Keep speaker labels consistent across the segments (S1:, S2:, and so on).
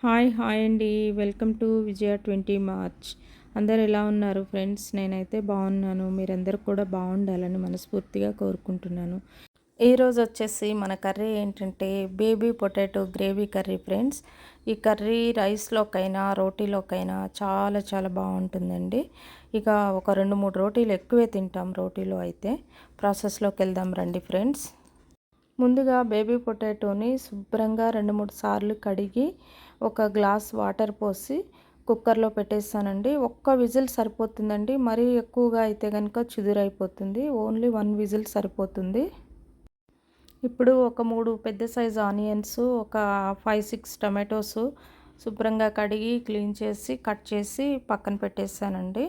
S1: Hi అండి. Welcome to Vijaya 20 March. అందరు ఎలా ఉన్నారు ఫ్రెండ్స్? నేనైతే బాగున్నాను. మీరందరూ కూడా బాగుండాలని మనస్ఫూర్తిగా కోరుకుంటున్నాను. ఈరోజు వచ్చేసి మన కర్రీ ఏంటంటే baby potato gravy curry friends. ఈ కర్రీ రైస్లోకైనా రోటీలోకైనా చాలా చాలా బాగుంటుందండి. ఇక ఒక 2-3 రోటీలు ఎక్కువే తింటాం రోటీలో అయితే. ప్రాసెస్లోకి వెళ్దాం రండి ఫ్రెండ్స్. ముందుగా బేబీ పొటాటోని శుభ్రంగా 2-3 సార్లు కడిగి ఒక గ్లాస్ వాటర్ పోసి కుక్కర్లో పెట్టేస్తానండి. ఒక్క విజిల్ సరిపోతుందండి. మరీ ఎక్కువగా అయితే కనుక చిదురైపోతుంది. ఓన్లీ 1 విజిల్ సరిపోతుంది. ఇప్పుడు ఒక 3 పెద్ద సైజు ఆనియన్స్, ఒక 5-6 టమాటోస్ శుభ్రంగా కడిగి క్లీన్ చేసి కట్ చేసి పక్కన పెట్టేస్తానండి.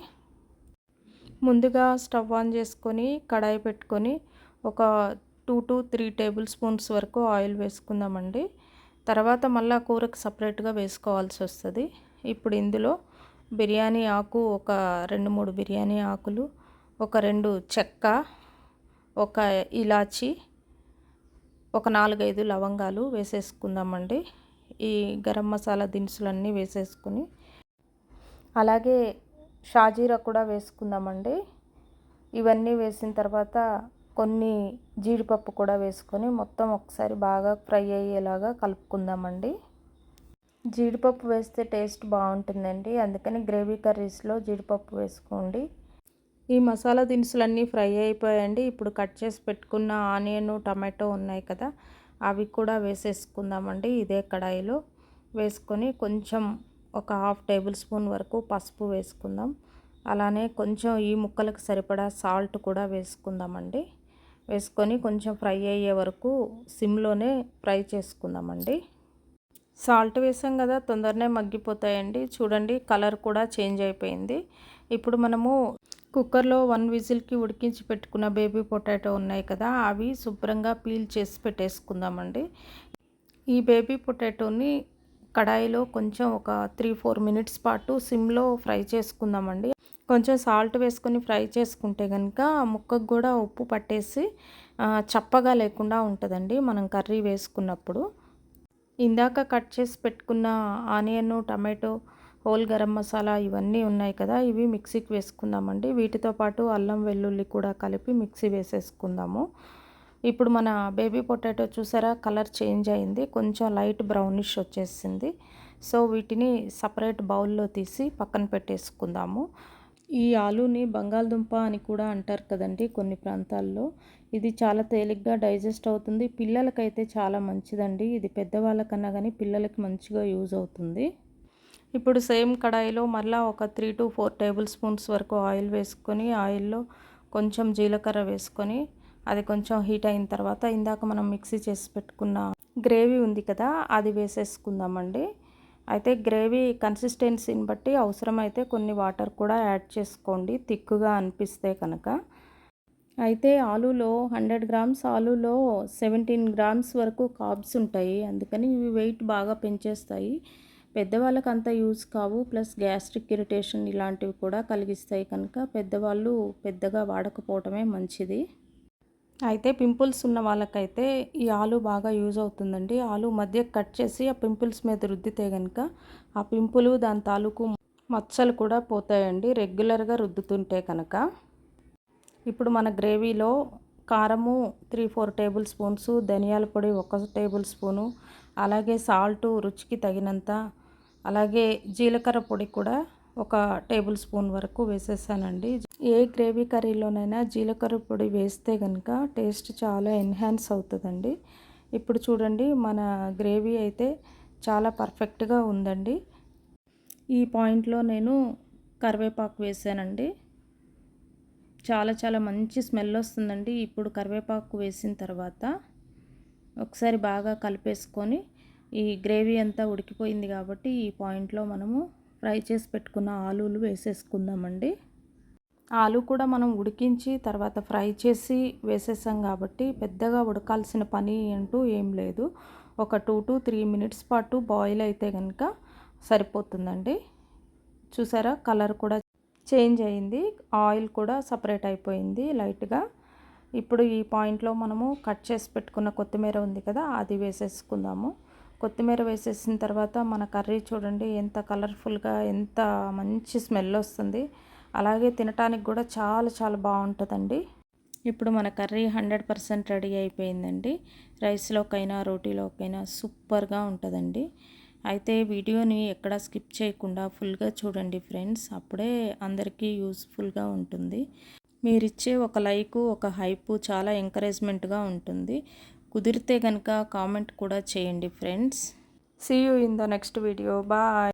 S1: ముందుగా స్టవ్ ఆన్ చేసుకొని కడాయి పెట్టుకొని ఒక 2-3 టేబుల్ స్పూన్స్ వరకు ఆయిల్ వేసుకుందామండి. తర్వాత మళ్ళీ కూరకు సపరేట్గా వేసుకోవాల్సి వస్తుంది. ఇప్పుడు ఇందులో బిర్యానీ ఆకు ఒక 2-3 బిర్యానీ ఆకులు, ఒక 2 చెక్క, ఒక ఇలాచి, ఒక 4-5 లవంగాలు వేసేసుకుందామండి. ఈ గరం మసాలా దినుసులన్నీ వేసేసుకుని అలాగే షాజీరా కూడా వేసుకుందామండి. ఇవన్నీ వేసిన తర్వాత కొన్ని జీడిపప్పు కూడా వేసుకొని మొత్తం ఒకసారి బాగా ఫ్రై అయ్యేలాగా కలుపుకుందామండి. జీడిపప్పు వేస్తే టేస్ట్ బాగుంటుందండి. అందుకని గ్రేవీ కర్రీస్లో జీడిపప్పు వేసుకోండి. ఈ మసాలా దినుసులన్నీ ఫ్రై అయిపోయాయండి. ఇప్పుడు కట్ చేసి పెట్టుకున్న ఆనియన్, టమాటో ఉన్నాయి కదా, అవి కూడా వేసేసుకుందామండి. ఇదే కడాయిలో వేసుకొని కొంచెం ఒక 1/2 టేబుల్ స్పూన్ వరకు పసుపు వేసుకుందాం. అలానే కొంచెం ఈ ముక్కలకు సరిపడా సాల్ట్ కూడా వేసుకుందామండి. వేసుకొని కొంచెం ఫ్రై అయ్యే వరకు సిమ్లోనే ఫ్రై చేసుకుందామండి. సాల్ట్ వేసాం కదా, తొందరనే మగ్గిపోతాయండి. చూడండి, కలర్ కూడా చేంజ్ అయిపోయింది. ఇప్పుడు మనము కుక్కర్లో 1 విజిల్కి ఉడికించి పెట్టుకున్న బేబీ పొటాటో ఉన్నాయి కదా, అవి శుభ్రంగా పీల్ చేసి పెట్టేసుకుందామండి. ఈ బేబీ పొటాటోని కడాయిలో కొంచెం ఒక 3-4 మినిట్స్ పాటు సిమ్లో ఫ్రై చేసుకుందామండి. కొంచెం సాల్ట్ వేసుకొని ఫ్రై చేసుకుంటే కనుక ముక్కకు కూడా ఉప్పు పట్టేసి చప్పగా లేకుండా ఉంటుందండి మనం కర్రీ వేసుకున్నప్పుడు. ఇందాక కట్ చేసి పెట్టుకున్న onion, tomato, whole garam masala ఇవన్నీ ఉన్నాయి కదా, ఇవి మిక్సీకి వేసుకుందామండి. వీటితో పాటు అల్లం వెల్లుల్లి కూడా కలిపి మిక్సీ వేసేసుకుందాము. ఇప్పుడు మన బేబీ పొటాటో చూసారా, కలర్ చేంజ్ అయింది. కొంచెం లైట్ బ్రౌనిష్ వచ్చేసింది. సో వీటిని సపరేట్ బౌల్లో తీసి పక్కన పెట్టేసుకుందాము. ఈ ఆలూని బంగాళదుంప అని కూడా అంటారు కదండి కొన్ని ప్రాంతాల్లో. ఇది చాలా తేలిగ్గా డైజెస్ట్ అవుతుంది. పిల్లలకైతే చాలా మంచిదండి. ఇది పెద్దవాళ్ళకన్నా కానీ పిల్లలకి మంచిగా యూజ్ అవుతుంది. ఇప్పుడు సేమ్ కడాయిలో మళ్ళీ ఒక 3-4 టేబుల్ స్పూన్స్ వరకు ఆయిల్ వేసుకొని ఆయిల్లో కొంచెం జీలకర్ర వేసుకొని అది కొంచెం హీట్ అయిన తర్వాత ఇందాక మనం మిక్సీ చేసి పెట్టుకున్న గ్రేవీ ఉంది కదా, అది వేసేసుకుందామండి. అయితే గ్రేవీ కన్సిస్టెన్సీని బట్టి అవసరమైతే కొన్ని వాటర్ కూడా యాడ్ చేసుకోండి థిక్గా అనిపిస్తే కనుక. అయితే ఆలూలో 100 గ్రామ్స్ ఆలూలో 17 గ్రామ్స్ వరకు కార్బ్స్ ఉంటాయి. అందుకని ఇవి వెయిట్ బాగా పెంచేస్తాయి. పెద్దవాళ్ళకి అంత యూజ్ కావు. ప్లస్ గ్యాస్ట్రిక్ ఇరిటేషన్ ఇలాంటివి కూడా కలిగిస్తాయి కనుక పెద్దవాళ్ళు పెద్దగా వాడకపోవటమే మంచిది. అయితే పింపుల్స్ ఉన్న వాళ్ళకైతే ఈ ఆలు బాగా యూజ్ అవుతుందండి. ఆలు మధ్య కట్ చేసి ఆ పింపుల్స్ మీద రుద్దితే కనుక ఆ పింపులు దాని తాలూకు మచ్చలు కూడా పోతాయండి రెగ్యులర్గా రుద్దుతుంటే కనుక. ఇప్పుడు మన గ్రేవీలో కారము 3-4 టేబుల్ స్పూన్స్, ధనియాల పొడి 1 టేబుల్ స్పూను, అలాగే సాల్టు రుచికి తగినంత, అలాగే జీలకర్ర పొడి కూడా 1 టేబుల్ స్పూన్ వరకు వేసేసానండి. ఏ గ్రేవీ కర్రీలోనైనా జీలకర్ర పొడి వేస్తే కనుక టేస్ట్ చాలా ఎన్హాన్స్ అవుతుందండి. ఇప్పుడు చూడండి, మన గ్రేవీ అయితే చాలా పర్ఫెక్ట్గా ఉందండి. ఈ పాయింట్లో నేను కరివేపాకు వేసానండి. చాలా చాలా మంచి స్మెల్ వస్తుందండి. ఇప్పుడు కరివేపాకు వేసిన తర్వాత ఒకసారి బాగా కలిపేసుకొని ఈ గ్రేవీ అంతా ఉడికిపోయింది కాబట్టి ఈ పాయింట్లో మనము ఫ్రై చేసి పెట్టుకున్న ఆలూలు వేసేసుకుందామండి. ఆలు కూడా మనం ఉడికించి తర్వాత ఫ్రై చేసి వేసేసాం కాబట్టి పెద్దగా ఉడకాల్సిన పని అంటూ ఏం లేదు. ఒక 2-3 మినిట్స్ పాటు బాయిల్ అయితే కనుక సరిపోతుందండి. చూసారా, కలర్ కూడా చేంజ్ అయింది. ఆయిల్ కూడా సపరేట్ అయిపోయింది లైట్గా. ఇప్పుడు ఈ పాయింట్లో మనము కట్ చేసి పెట్టుకున్న కొత్తిమీర ఉంది కదా, అది వేసేసుకుందాము. కొత్తిమీర వేసేసిన తర్వాత మన కర్రీ చూడండి ఎంత కలర్ఫుల్గా, ఎంత మంచి స్మెల్ వస్తుంది. అలాగే తినటానికి కూడా చాలా చాలా బాగుంటుందండి. ఇప్పుడు మన కర్రీ 100% రెడీ అయిపోయిందండి. రైస్లోకైనా రోటీలోకైనా సూపర్గా ఉంటుందండి. అయితే వీడియోని ఎక్కడ స్కిప్ చేయకుండా ఫుల్గా చూడండి ఫ్రెండ్స్, అప్పుడే అందరికీ యూస్ఫుల్గా ఉంటుంది. మీరిచ్చే ఒక లైకు, ఒక హైపు చాలా ఎంకరేజ్మెంట్గా ఉంటుంది. కుదిరితే కనుక కామెంట్ కూడా చేయండి friends. See you in the next video. Bye.